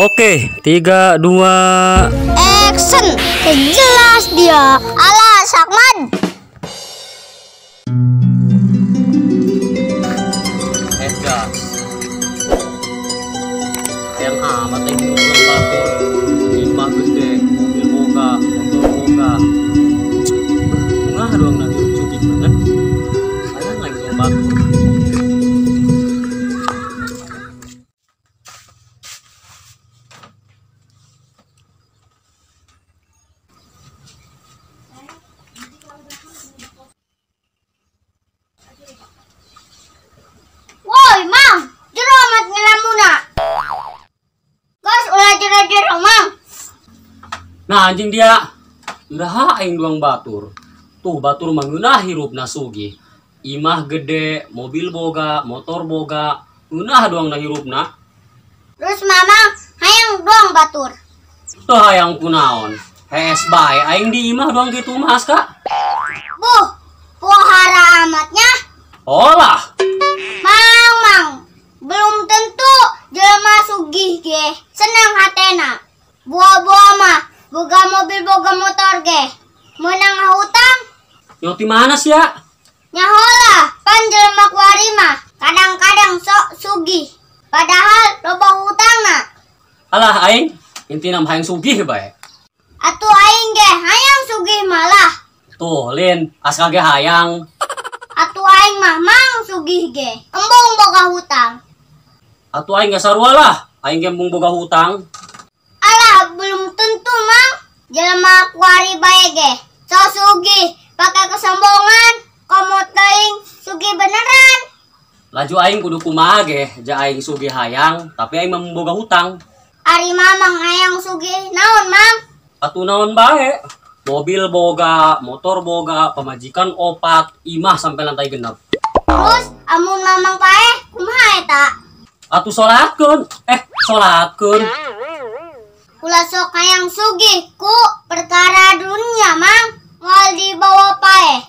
Oke, 3, 2. Action. Jelas dia. Alah, Sakman. Gas. Yang amat yang bilang batur. Imah gede, mobil boga, motor boga. Nggak doang nanti lucu gimana? Saya nggak bilang batur. Woi, Mang. Jero amat ngelamuna. Gas ulah jero-jero, Mang. Nah anjing dia. Udah aing doang batur. Tuh batur mangeunah hirupna sugih. Imah gede, mobil boga, motor boga. Ngeunah doang na hirupna. Terus Mamang hayang doang batur. Tuh hayang kunaon. Hes bae aing di imah doang gitu mas kak. Buh, pohara amatnya. Olah. Mang, belum tentu jelema sugih ge senang hatena. Buah-buah mah boga mobil boga motor ge. Menang hutang Nyoti mana sih ya? nyahola pan jelema kuari mah kadang-kadang sok sugih. Padahal loba hutangna. Alah aing intina hayang sugih bae. Atuh aing ge hayang sugih malah. Tuh Lin, aska ge hayang. Atuh aing mah mang sugih ge. Embung boga hutang. Atuh aing gak sarua lah. Aing ge mung boga hutang. Alah belum tentu mang. Jelema kuari bae ge. So sugih pakai kesombongan. Komot teuing sugih beneran. Laju aing kudu kumaha ge, ja aing sugih hayang, tapi aing mah mung boga hutang. Ari mamang hayang sugih naon mang? Atuh naon bae. Mobil boga, motor boga, pemajikan opat, imah sampai lantai genep. Terus amun mamang paeh kumaha eta? Atuh sholatkeun. Sholatkeun. Ulah sok hayang sugih ku perkara dunia mang. Moal dibawa paeh.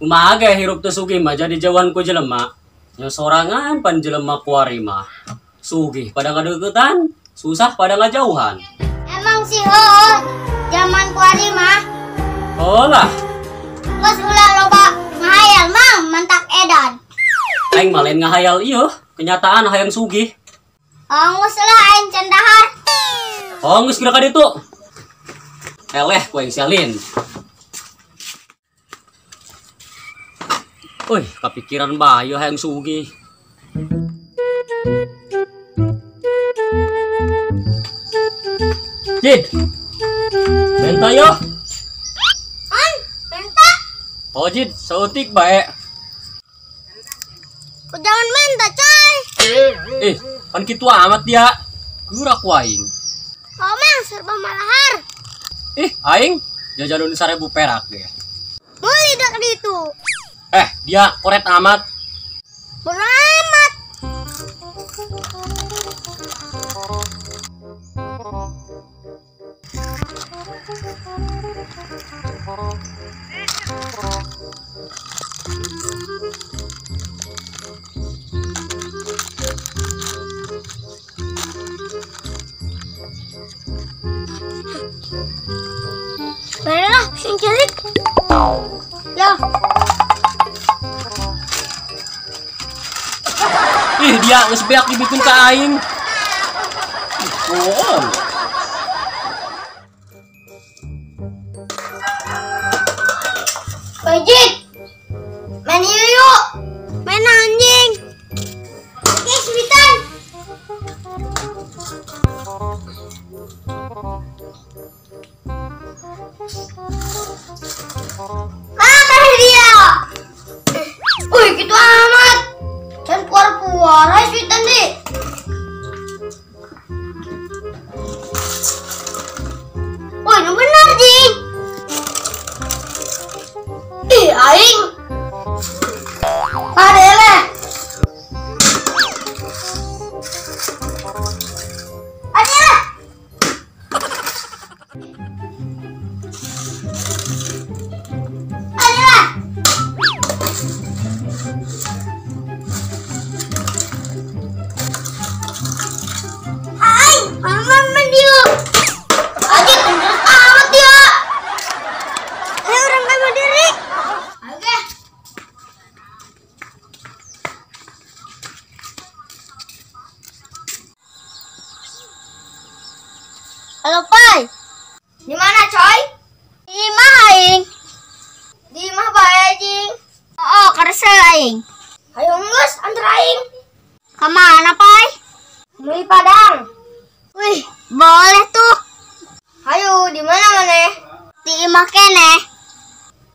Kumaha ge hirup teu sugih mah jadi jauhan ku jelema. Nya sorangan pan jelema kuari mah. Sugih pada ngadeukeutan, susah pada ngajauhan. Emang sih heuh. Zaman kuari mah Olah, geus ulah loba ngahayal mang mentak edan. aing mah lain ngahayal ieu, kenyataan hayang sugih. Geus lah aing can dahar. Oh, geus kira ka ditu. Eleh ku aing sialin. Woi, kepikiran bae hayang sugih. Jid. Benta yo. An, benta. Oh Jid, sautik bae. Jangan minta coy. Kan kitu amat dia. Geura ku aing. Oh mang serba malahar. Aing jajalun 1000 perak deh. Mulai dak ditu. Dia koret amat. Beramat. Baiklah, sing cilik. Lah, Dia geus beak dibikin ka aing. Oh. Wajib. Main yuk. Main anjing. Oke, sebitan. Mana dia? Wih, gitu amat. Dan keluar-keluar, ayo sebitan deh. Wih, ini benar, Jing. Aing Adele Adele Halo, Pai. Di mana, coy? Di imah aing. Di imah bae, Jing. Oh, karesel aing. Ayo ngus antar aing. Kemana, Pai? Beli Padang. Wih, boleh tuh. Ayo, di mana maneh? Di imah kene.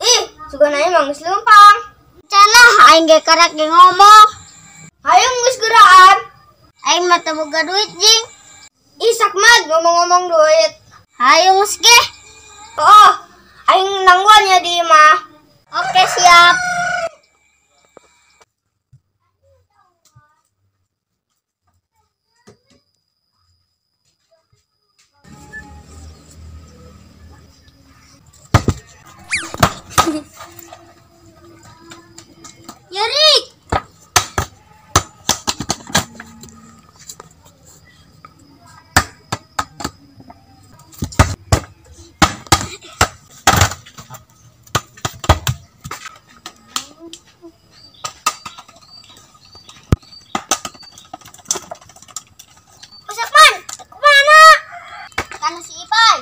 Ih, suka nanya Mang geus leumpang. Cenah aing ge karek ge ngomong. Ayo geus geraan. Aing mah teu boga duit, Jing. Ih, Sakmat ngomong-ngomong duit. Ayo geus ge. Oh, aing nangguan ya di imah. Oke, siap. Yerik. Sakman, kemana? Karena si Ipai.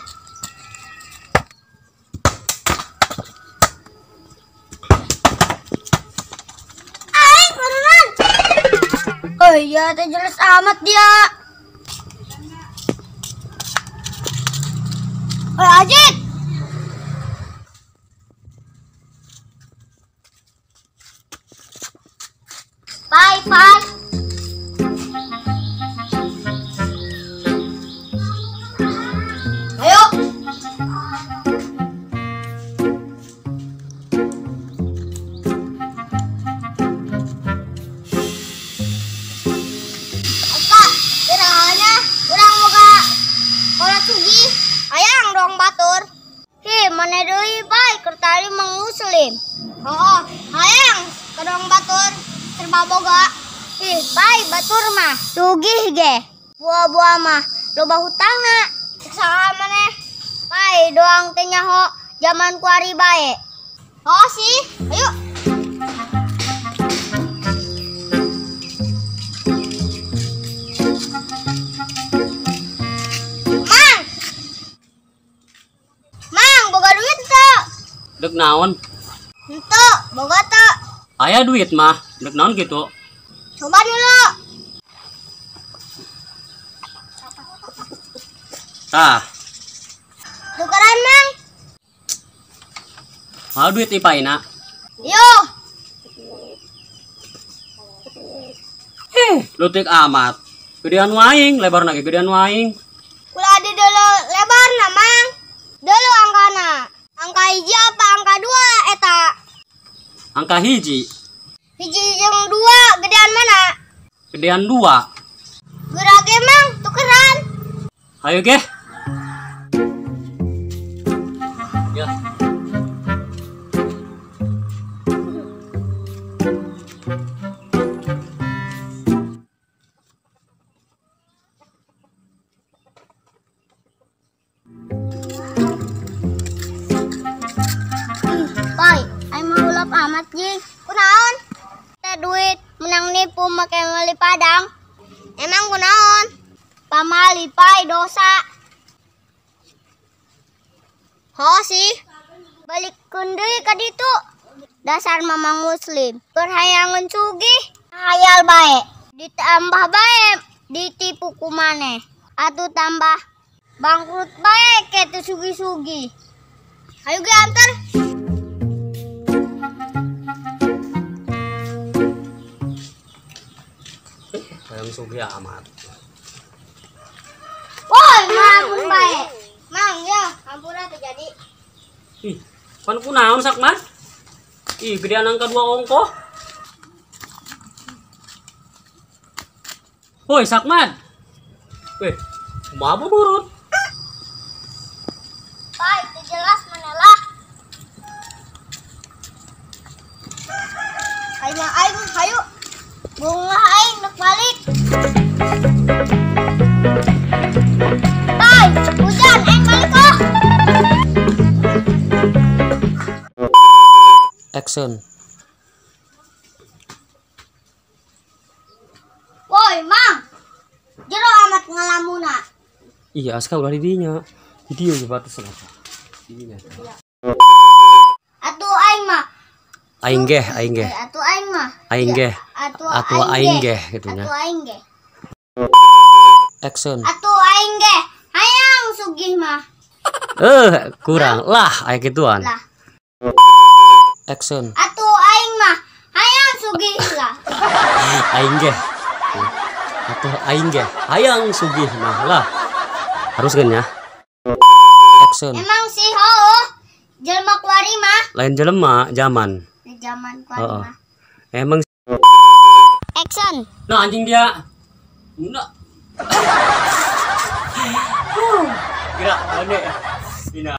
Oh iya, teh jelas amat dia. Ajit. Bye, bye. Ayo. Ayang dong batur. Hi, mana deui bae keur tadi Mang Muslim. Oh, hayang kedong batur serba boga. Hi, bae batur mah sugih ge. Buah-buah mah loba hutangna. Cek saha maneh. Bae doang teh nyaho zaman kuari bae. Oh sih, ayo. Dek naon? Henteu, boga teu. Aya duit mah, dek naon gitu. Coba dulu. Tah, Tukeran, Mang. mal duit Ipaina. Yo. Lutik amat. Gedean waing, lebar lagi gedean waing. Kula di dulu lebar na, Mang. Dulu angkana. Angka hiji apa angka 2 eta? Angka hiji. Hiji jeung 2 gedean mana? Gedean 2. Geura ge Mang, tukeran. Ayo ge. Ya. Pai, aing mau ulap amat Jing. Kunaon? Teh duit menang nipu make meuli Padang. Emang kunaon? Pamali Pai dosa. Ho sih. Balikeun deui ka ditu. Dasar Mamang Muslim. Berhayangan sugih. Hayal bae. Ditambah bae ditipu ku maneh. Atuh tambah bangkrut bae ke teu sugih-sugih. Ayo ge antar. Sayang sugih amat. Woi, Mang bae. Mang ya, hampura terjadi. Ih, pan kunaon Sakman? Ih, gedean angka 2 ongkoh. Woi, Sakman. Weh, kumaha burut? Pai, teu jelas manelah. Ayo aing, hayu. Bunga aing dek balik. Pai, hujan aing balik kok. Action. Woi, Mang. Jero amat ngalamuna. Iya, Aska ulah didinya. Video coba batas apa? Didinya. Atuh aing mah. Aing geh. Atuh aing mah. Aing geh. Atuh aing geh gitu nya. Atuh aing ge. Action. Atuh aing ge. Hayang sugih mah. Kurang. Lah, aya gituan. Lah. Action. Atuh aing mah. Hayang sugih lah. Aing geh. Atuh aing geh. Hayang sugih mah lah. Harus kan ya? Action. Emang sih heuh. Jelema kuari mah. Lain jelema zaman. Di zaman kuari mah. Emang Action. nah anjing dia. Nah. Kira gede. Dina.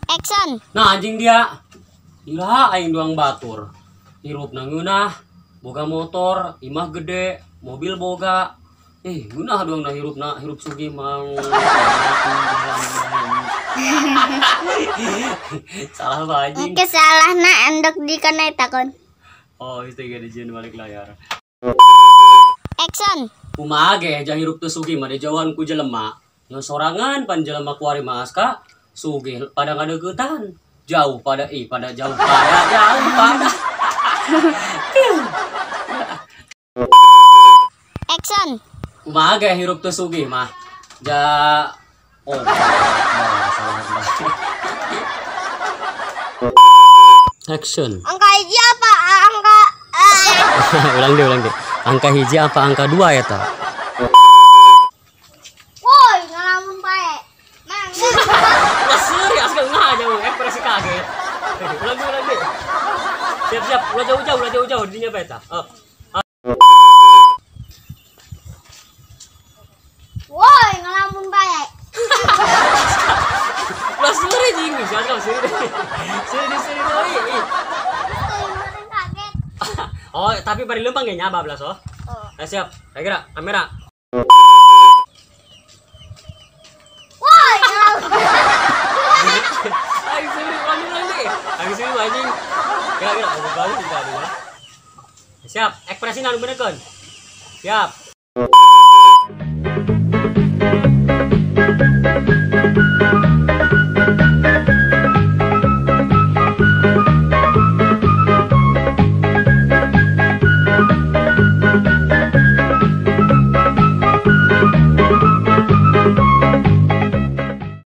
Action. Nah anjing dia. Iraha aing doang batur. Hirupna ngeunah, boga motor, imah gede, mobil boga. Ngeunah doang na hirup sugih mang. Salah ba anjing? Kesalahna endok dikenai takon. Oh, itu gak dijieun balik layar. Action. Kumaha ge jah hirup teu sugih mah dijauhan ku jelema. Ngan sorangan pan jelema kuari mah Aska sugih pada ngadeuketan. Jauh pada jauh pada. Action. Kumaha ge hirup teu sugih mah. Action. Angka hiji apa? Angka ulang deh. Angka hiji apa angka 2 ya ta? woi, ngalamun pae. Mang. Udah serius kan nggak aja ekspresi kaget. Ulang deh. Siap. Ulah jauh-jauh dinya beta. Woi, ngalamun pae. Ulah seri jeung bisa kau seri. Seri deui. Kemarin kaget. Oh, tapi bari lempang ge nya 12 oh. Siap. Kira kamera. Woi, ngalamun. Aing seri ulang deh. Aing seri anjing. Kira bagus juga dia. Siap, ekspresi anu benerkeun. Siap.